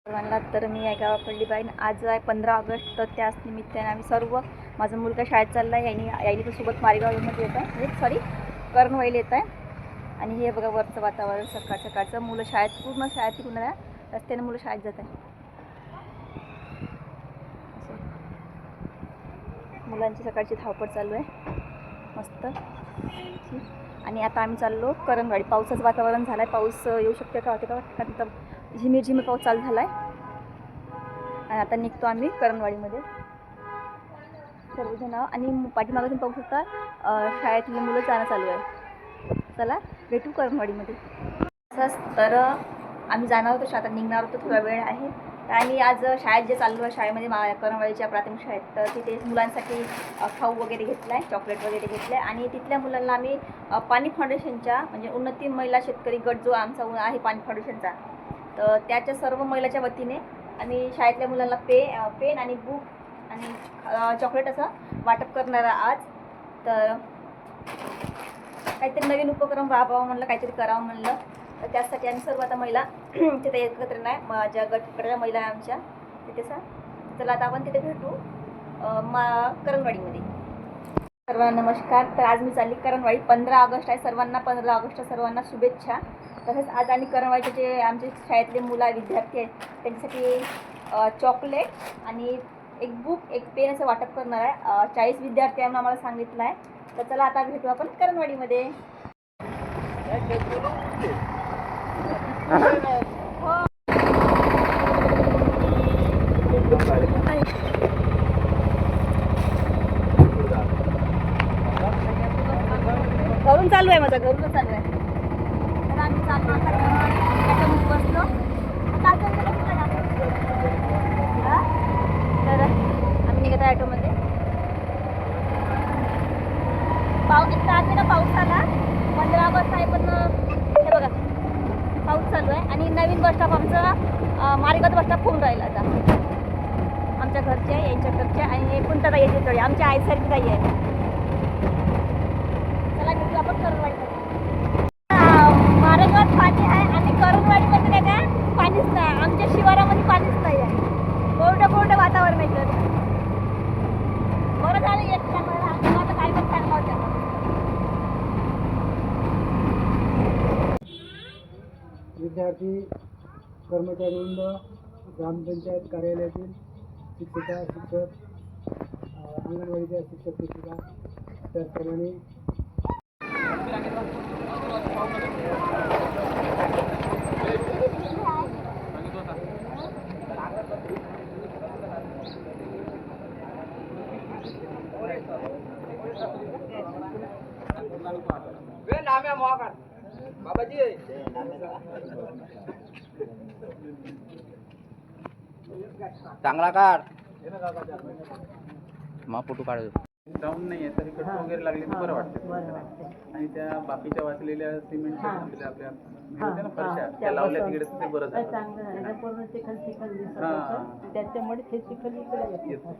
सर्वांना तर मी आहे गावाकडली बाईन. आज आहे 15 ऑगस्ट. तर त्याच निमित्ताने आम्ही सर्व, माझा मुलगा शाळेत चालला आहे, यायनी तर सोबत मारेगावमध्ये येत आहे, म्हणजे करणवाईला येत आहे. आणि हे बघा वरचं वातावरण सकाळचं मुलं शाळेत, पूर्ण शाळेत तिकडून रस्त्याने मुलं शाळेत जात आहे. मुलांची सकाळची धावपळ चालू आहे मस्त. आणि आता आम्ही चाललो करणवाडी. पावसाचं वातावरण झालं आहे, पाऊस येऊ शकते का होते का, कारण झिमीर पाऊस चालू झाला आहे. आणि आता निघतो आम्ही करणवाडीमध्ये सर्वजण. आणि पाठीमागून पाहू शकता शाळेतली मुलं जाणं चालू आहे. चला भेटू करणवाडीमध्ये. असंच तर आम्ही जाणार होतो, आता निघणार होतो, थोडा वेळ आहे. आणि आज शाळेत जे चाललो आहे, शाळेमध्ये करणवाडीच्या प्राथमिक शाळेत, तर तिथे मुलांसाठी खाऊ वगैरे घेतला आहे, चॉकलेट वगैरे घेतलं आहे. आणि तिथल्या मुलांना आम्ही पाणी फाउंडेशनच्या, म्हणजे उन्नती महिला शेतकरी गट जो आमचा आहे पाणी फाउंडेशनचा, तर त्याच्या सर्व महिलाच्या वतीने आम्ही शाळेतल्या मुलांना पेन आणि बुक आणि चॉकलेट असं वाटप करणार आज. तर काहीतरी नवीन उपक्रम राबवावं म्हणलं, काहीतरी करावं म्हणलं. तर त्यासाठी आम्ही सर्व आता महिला तिथे एकत्र नाही, माझ्या गटच्या महिला आहे आमच्या तिथे चला आता आपण तिथे भेटू करणवाडीमध्ये. सर्वांना नमस्कार. तर आज मी चालली करणवाडी. 15 ऑगस्ट आहे, सर्वांना 15 ऑगस्ट सर्वांना शुभेच्छा. तसंच आज आम्ही करणवाडीचे जे आमचे शाळेतले मुलं विद्यार्थी आहेत त्यांच्यासाठी चॉकलेट आणि एक बुक, एक पेन असं वाटप करणार आहे. 40 विद्यार्थी म्हणून आम्हाला सांगितलं आहे. तर चला आता भेटू आपण करणवाडीमध्ये. घरून चालू आहे, माझं घरूनच चालू आहे. तर आम्ही चालू आता बसलो. तर आम्ही निघत आहे ॲटोमध्ये. पाऊस आज ना, पाऊस आला, 15 ऑगस्ट आहे, पण हे बघा पाऊस चालू आहे. आणि नवीन बस स्टॉप आमचा मारेगाव बस स्टॉप होऊन राहिला आता. आमच्या घरचे आहे, यांच्या घरचे, आणि हे पुन्हा ताई येते थोडी, आमच्या आईसारखी ताई आहे. चला भेटू आपण करणवाडीमध्ये. मारेगावात पाणी आहे आणि करणवाडीमध्ये नाही का पाणीच नाही. आमच्या शिवारामध्ये पाणीच नाही आहे. कोरडं वातावरण आहे. बरं झालं एक चांगलं, काय पण चांगलं होतं. विद्यार्थी, कर्मचारीवृंद, ग्रामपंचायत कार्यालयातील शिक्षिका, शिक्षक, अंगणवाडीच्या शिक्षक, शिक्षिका, त्याचप्रमाणे चांगला काढ मग फोटो काढतो. डाऊन नाही आहे तरी कट वगैरे लागले तर बरं वाटतं. आणि त्या बाकीच्या वाचलेल्या सिमेंटच्या आपल्या होत्या ना फरशा, त्या लावल्या तिकडे ते बरं झालं. त्याच्यामुळे ते चिखल इकडे येतो.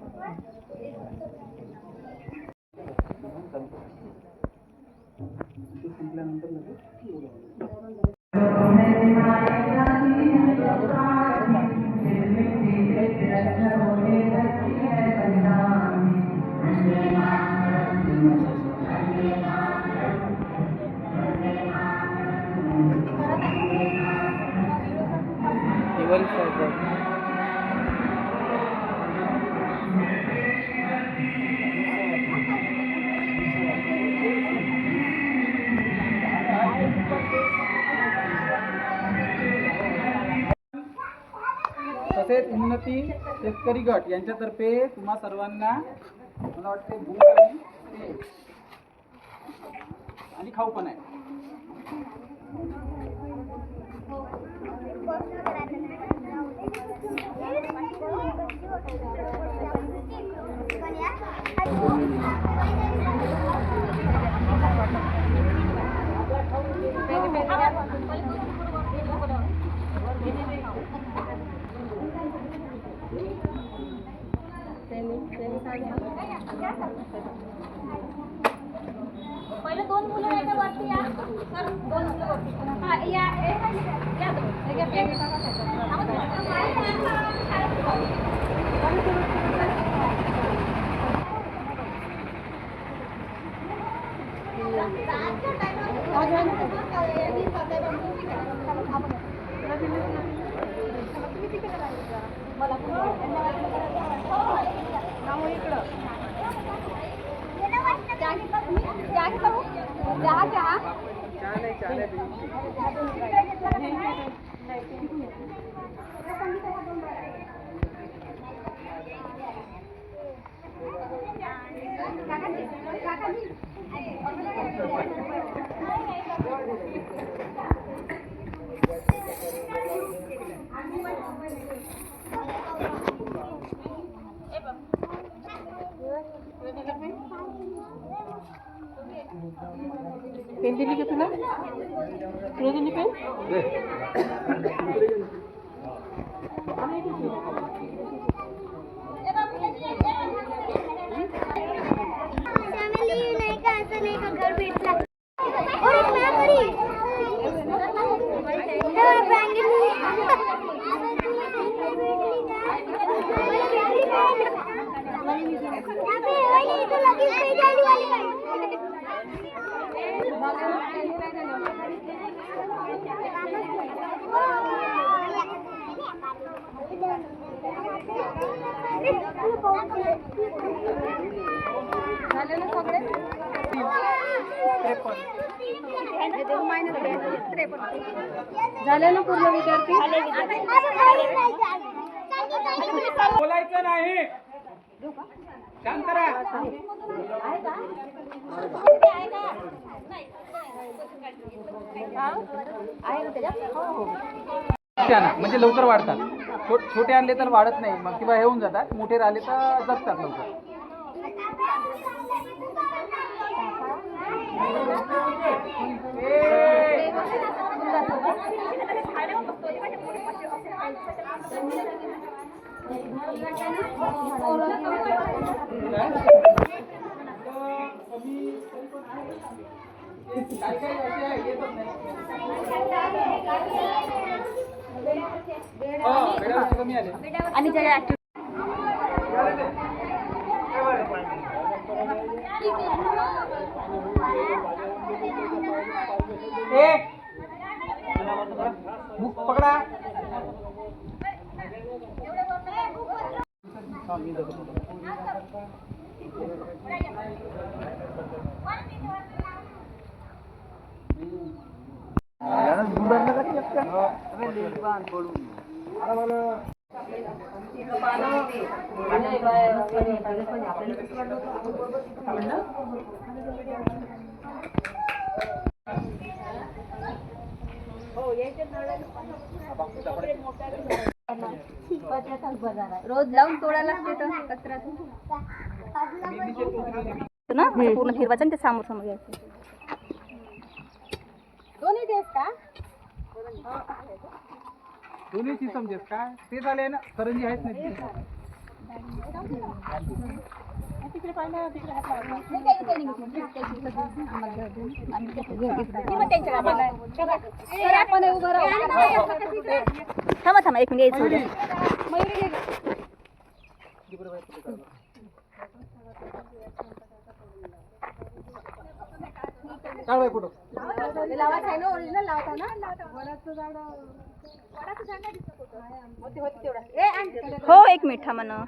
तसेच उन्नती शेतकरी गट यांच्यातर्फे तुम्हा सर्वांना मला वाटते बुक आणि खाऊ पण आहे. पहिले 2 दोन मुलं आहे ना वरती या. सर, दोन मुलं वरती. हा, या, या दोन. हे घ्या, बॅग टाका पेन दिली का तुला तुला दिली पेन नाही का असं नाही का घर भेटला अरे झाले ना पूर्ण विद्यार्थी बोलायचं नाही. शांत राहा. म्हणजे लवकर वाढतात. छोटे आणले तर वाढत नाही मग किंवा हे होऊन जातात. मोठे राहिले तर जगतात लवकर. आणि ज्याला बुक पकडा. रोज लावून तोडायला लागते तर कचऱ्यातून ना पूर्ण फिरवायचं आणि ते समोर समोर घ्यायचं. दोन्ही देस का दोन्ही समजेस काय ते झाले ना. करंजी आहेच नाही तिकडे पाहिलं तिकडे हात लावला. आपण उभं राहू थांबा थांबा एक मिनिट यायचं. काय कुठं लावायचं आहे ना ओरिजिनल लावता ना वडाचं झाड होती तेवढा हो एक मिनिट थांबा ना.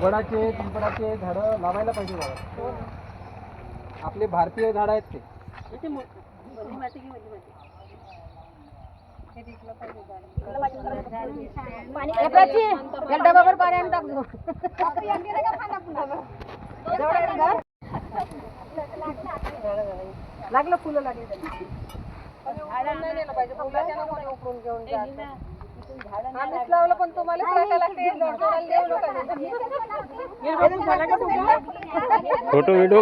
वडाचे पिंपळाचे झाडं लावायला पाहिजे बाबा. आपले भारतीय झाड आहेत ते. डबावर पाणी आणून टाकतो. लागलं फुलं लागली आम्हीच लावलं पण तुम्हाला लागते. Photo video